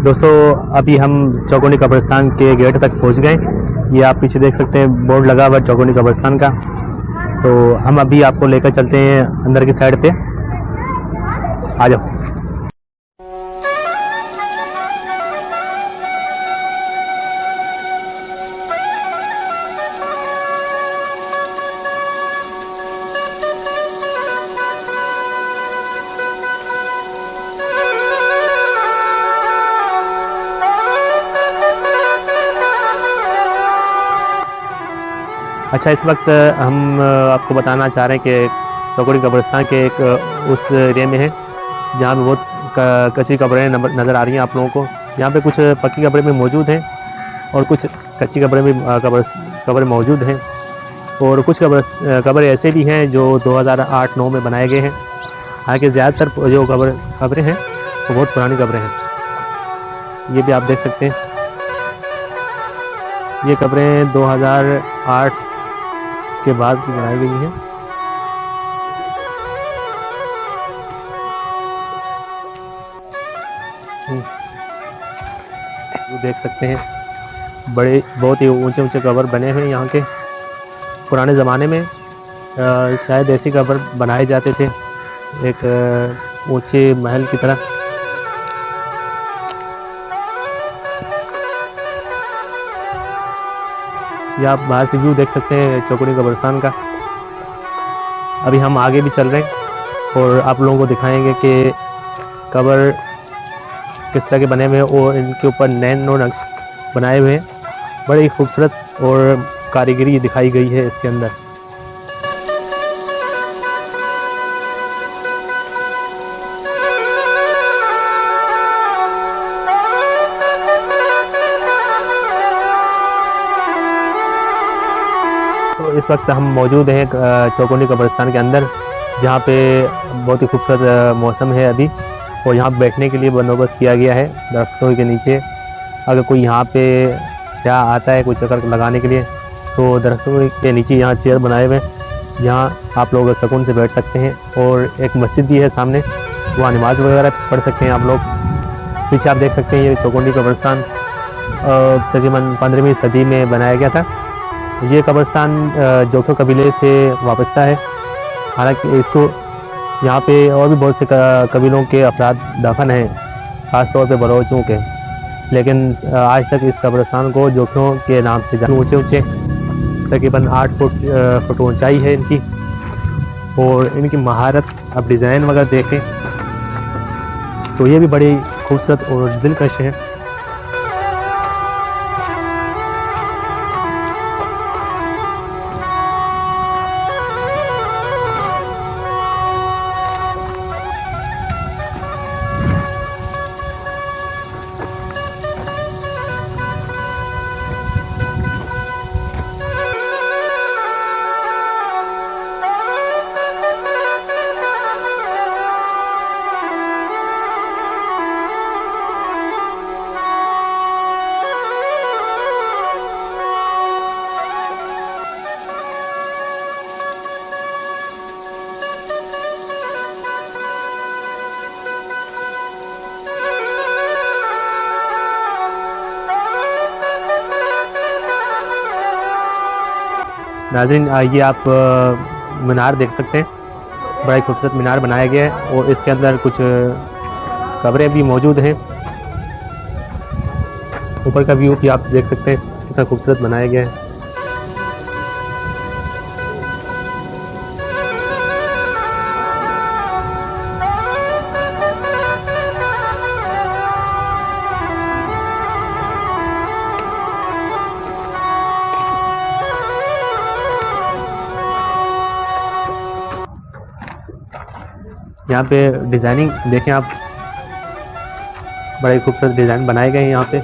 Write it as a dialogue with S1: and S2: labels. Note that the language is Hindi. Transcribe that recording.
S1: दोस्तों अभी हम चौकोनी कब्रिस्तान के गेट तक पहुंच गए। ये आप पीछे देख सकते हैं बोर्ड लगा हुआ चौकोनी कब्रिस्तान का। तो हम अभी आपको लेकर चलते हैं अंदर की साइड पे। आ जाओ। अच्छा, इस वक्त हम आपको बताना चाह रहे हैं कि चौकोनी कब्रिस्तान के एक उस एरिया में है जहाँ पे बहुत कच्ची कब्रें नज़र आ रही हैं आप लोगों को। यहाँ पे कुछ पक्की कब्रें भी मौजूद हैं और कुछ कच्ची कब्रें भी कब्रें मौजूद हैं, और कुछ कब्रें ऐसे भी हैं जो 2008-9 में बनाए गए हैं। हालांकि ज़्यादातर जो कब्रें हैं वो बहुत पुरानी कब्रें हैं। ये भी आप देख सकते हैं, ये कब्रें 2008 के बाद की बनाई गई हैं। देख सकते हैं बड़े बहुत ही ऊंचे ऊंचे कब्र बने हुए हैं यहाँ के। पुराने ज़माने में शायद ऐसी कब्र बनाए जाते थे एक ऊंचे महल की तरह। ये आप बाहर से व्यू देख सकते हैं चौकोनी कब्रिस्तान का। अभी हम आगे भी चल रहे हैं और आप लोगों को दिखाएंगे कि कब्र किस तरह के बने हुए हैं और इनके ऊपर नैनो नक्श बनाए हुए हैं। बड़ी खूबसूरत और कारीगरी दिखाई गई है इसके अंदर। तो इस वक्त हम मौजूद हैं चौकोनी कब्रिस्तान के अंदर, जहाँ पे बहुत ही खूबसूरत मौसम है अभी, और यहाँ बैठने के लिए बंदोबस्त किया गया है दरख्तों के नीचे। अगर कोई यहाँ पे सयाह आता है कोई चक्कर लगाने के लिए तो दरख्तों के नीचे यहाँ चेयर बनाए हुए हैं, जहाँ आप लोग सुकून से बैठ सकते हैं। और एक मस्जिद भी है सामने, वहाँ नमाज वगैरह पढ़ सकते हैं आप लोग। पीछे आप देख सकते हैं ये चौकोनी कब्रिस्तान तकरीबन 15वीं सदी में बनाया गया था। ये कब्रिस्तान जोखो कबीले से वाबस्ता है। हालांकि इसको यहाँ पे और भी बहुत से कबीलों के अफराद दफन हैं, ख़ास तौर पे बलोचों के, लेकिन आज तक इस कब्रिस्तान को जोखों के नाम से जाना। ऊंचे ऊंचे तकरीबन 8 फुट ऊंचाई है इनकी, और इनकी महारत अब डिज़ाइन वगैरह देखें तो ये भी बड़ी खूबसूरत और दिलकश है। नाज़रीन, ये आप मीनार देख सकते हैं, बड़ा ही खूबसूरत मीनार बनाया गया है और इसके अंदर कुछ कब्रें भी मौजूद हैं। ऊपर का व्यू भी आप देख सकते हैं कितना खूबसूरत बनाया गया है। यहाँ पे डिज़ाइनिंग देखें आप, बड़े खूबसूरत डिज़ाइन बनाए गए हैं यहाँ पे।